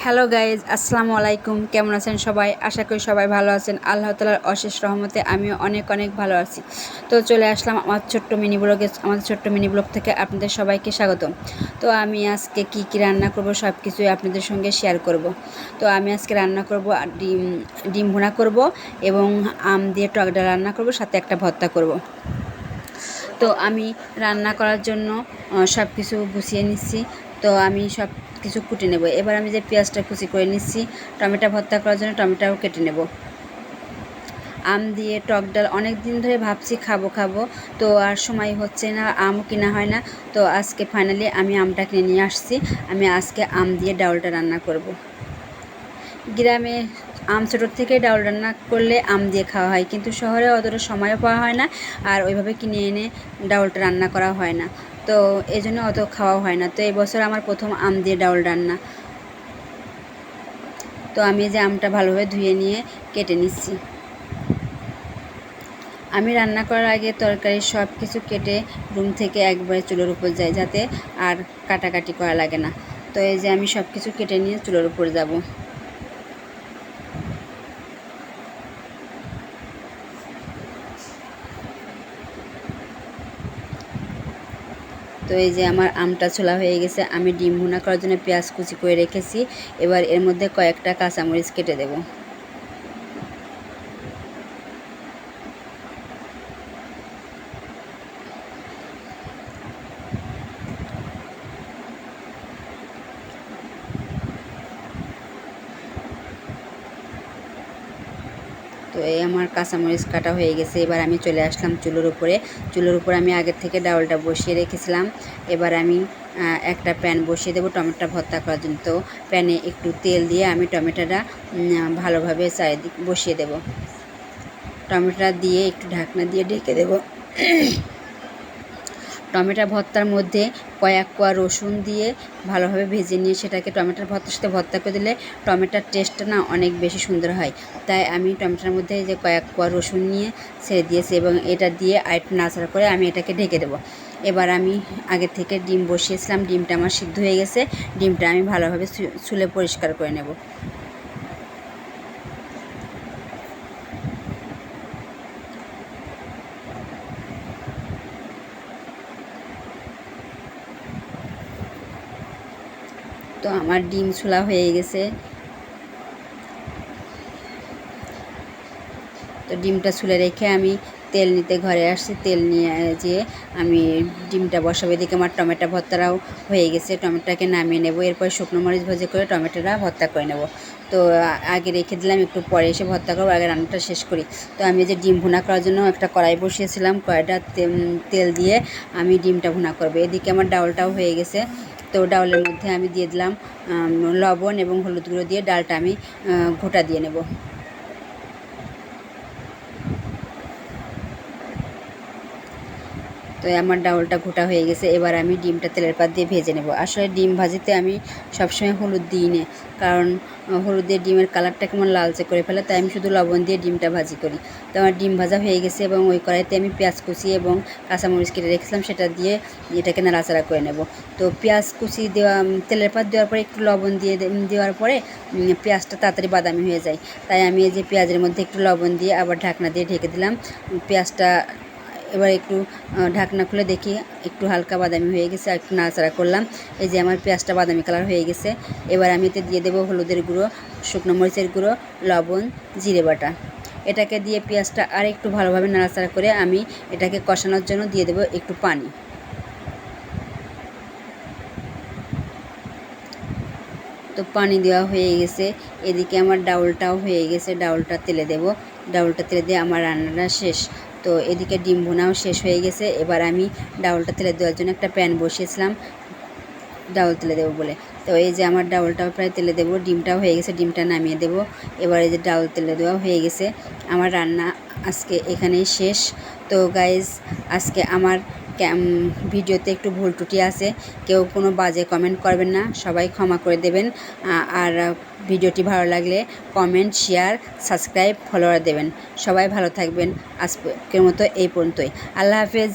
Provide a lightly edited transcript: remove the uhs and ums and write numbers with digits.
Hello guys, আসসালামু আলাইকুম। কেমন আছেন সবাই? আশা করি সবাই ভালো আছেন। আল্লাহ তাআলার অশেষ রহমতে আমিও অনেক ভালো আছি। তো চলে আসলাম আমাদের ছোট্ট মিনি ব্লগ থেকে আপনাদের সবাইকে স্বাগত। তো আমি আজকে কি রান্না করব সব কিছুই আপনাদের সঙ্গে শেয়ার করব। তো আমি আজকে রান্না করব ডিম ভুনা করব এবং আম দিয়ে টক ডাল রান্না করব, সাথে একটা ভর্তা করব। তো আমি রান্না করার জন্য সব কিছু গুছিয়ে নিচ্ছি। তো আমি সব কিছু কুটে নেব। এবার আমি যে পেঁয়াজটা কুচি করে নিচ্ছি, টমেটো ভর্তা করার জন্য টমেটোও কেটে নেব। আম দিয়ে টক ডাল অনেক দিন ধরে ভাবছি খাবো, তো আর সময় হচ্ছে না, আমও কিনা হয় না। তো আজকে ফাইনালি আমি আমটা কিনে নিয়ে আসছি। আমি আজকে আম দিয়ে ডাউলটা রান্না করব। গ্রামে আম ছোটোর থেকে ডাউল রান্না করলে আম দিয়ে খাওয়া হয়, কিন্তু শহরে অতটা সময়ও পাওয়া হয় না, আর ওইভাবে কিনে এনে ডাউলটা রান্না করা হয় না। তো এই জন্য অত খাওয়া হয় না। তো এই বছর আমার প্রথম আম দিয়ে ডাউল রান্না। তো আমি যে আমটা ভালোভাবে ধুয়ে নিয়ে কেটে নিচ্ছি। আমি রান্না করার আগে তরকারির সব কিছু কেটে রুম থেকে একবারে চুলোর উপর যাই, যাতে আর কাটাকাটি করা লাগে না। তো এই যে আমি সব কিছু কেটে নিয়ে চুলোর উপর যাব। তো এই যে আমার আমটা ছোলা হয়ে গেছে। আমি ডিম ভুনা করার জন্য পেঁয়াজ কুচি করে রেখেছি। এবার এর মধ্যে কয়েকটা কাঁচামরিচ কেটে দেব। তো এই আমার কাঁচামরিচ কাটা হয়ে গেছে। এবার আমি চলে আসলাম চুলোর উপরে আমি আগের থেকে ডাউলটা বসিয়ে রেখেছিলাম। এবার আমি একটা প্যান বসিয়ে দেবো টমেটো ভর্তা করার জন্য। তো প্যানে একটু তেল দিয়ে আমি টমেটোটা ভালোভাবে চারিদিক বসিয়ে দেব। টমেটোটা দিয়ে একটু ঢাকনা দিয়ে ঢেকে দেব। টমেটো ভর্তার মধ্যে কয়েক কোয়া রসুন দিয়ে ভালোভাবে ভেজে নিয়ে সেটাকে টমেটোর ভর্তার সাথে ভর্তা করে দিলে টমেটোর টেস্টটা না অনেক বেশি সুন্দর হয়। তাই আমি টমেটোর মধ্যে যে কয়েক কোয়া রসুন নিয়ে ছেড়ে দিয়েছি এবং এটা দিয়ে আরেকটু নাড়াচাড়া করে আমি এটাকে ঢেকে দেবো। এবার আমি আগে থেকে ডিম বসিয়েছিলাম, ডিমটা আমার সিদ্ধ হয়ে গেছে। ডিমটা আমি ভালোভাবে ছুলে পরিষ্কার করে নেব। তো আমার ডিম ছোলা হয়ে গেছে। তো ডিমটা ছুলে রেখে আমি তেল নিতে ঘরে আসছি। তেল নিয়ে যেয়ে আমি ডিমটা বসাবো। এদিকে আমার টমেটো ভর্তাটাও হয়ে গেছে। টমেটোটাকে নামিয়ে নেব। এরপর শুকনো মরিচ ভাজি করে টমেটোটা ভর্তা করে নেব। তো আগে রেখে দিলাম, একটু পরে এসে ভর্তা করবো, আগে রান্নাটা শেষ করি। তো আমি যে ডিম ভুনা করার জন্য একটা কড়াই বসিয়েছিলাম, কড়াইটা তেল দিয়ে আমি ডিমটা ভুনা করবো। এদিকে আমার ডাউলটাও হয়ে গেছে। তো ডাউলের মধ্যে আমি দিয়ে দিলাম লবণ এবং হলুদ গুঁড়ো দিয়ে ডালটা আমি ঘোটা দিয়ে নেব। তো আমার ডাউলটা ঘোটা হয়ে গেছে। এবার আমি ডিমটা তেলের পাত দিয়ে ভেজে নেব। আসলে ডিম ভাজিতে আমি সবসময় হলুদ দিই না, কারণ হলুদ দিয়ে ডিমের কালারটা কেমন লালচে করে ফেলে, তাই আমি শুধু লবণ দিয়ে ডিমটা ভাজি করি। তো আমার ডিম ভাজা হয়ে গেছে এবং ওই কড়াইতে আমি পেঁয়াজ কুচি এবং কাঁচামরিচ কেটে রেখেছিলাম, সেটা দিয়ে এটাকে নাড়াচাড়া করে নেব। তো পেঁয়াজ কুচি দেওয়া তেলের পাত দেওয়ার পরে একটু লবণ দিয়ে দেওয়ার পরে পেঁয়াজটা তাড়াতাড়ি বাদামি হয়ে যায়। তাই আমি এই যে পেঁয়াজের মধ্যে একটু লবণ দিয়ে আবার ঢাকনা দিয়ে ঢেকে দিলাম। পেঁয়াজটা এবার একটু ঢাকনা খুলে দেখি একটু হালকা বাদামি হয়ে গেছে, আর একটু নাড়াচাড়া করলাম। এই যে আমার পেঁয়াজটা বাদামি কালার হয়ে গেছে। এবার আমি এতে দিয়ে দেবো হলুদের গুঁড়ো, শুকনো মরিচের গুঁড়ো, লবণ, জিরে বাটা। এটাকে দিয়ে পেঁয়াজটা আর একটু ভালোভাবে নাড়াচাড়া করে আমি এটাকে কষানোর জন্য দিয়ে দেবো একটু পানি। তো পানি দেওয়া হয়ে গেছে। এদিকে আমার ডাউলটাও হয়ে গেছে। ডাউলটা তেলে দেব। ডাউলটা তেলে দিয়ে আমার রান্নাটা শেষ। তো এদিকে ডিম ভুনাও শেষ হয়ে গেছে। এবার আমি ডাউলটা তেলে দেওয়ার জন্য একটা প্যান বসিয়েছিলাম ডাউল তেলে দেবো বলে। তো এই যে আমার ডাউলটাও প্রায় তেলে দেবো। ডিমটাও হয়ে গেছে, ডিমটা নামিয়ে দেবো। এবার এই যে ডাউল তেলে দেওয়া হয়ে গেছে। আমার রান্না আজকে এখানেই শেষ। তো গাইজ, আজকে আমার ভিডিওতে একটু ভুল ত্রুটি আছে, কেউ কোনো বাজে কমেন্ট করবেন না, সবাই ক্ষমা করে দেবেন। আর ভিডিওটি ভালো লাগলে কমেন্ট, শেয়ার, সাবস্ক্রাইব, ফলোয়ার দেবেন। সবাই ভালো থাকবেন। আজকের মতো এই পর্যন্তই। আল্লাহ হাফেজ।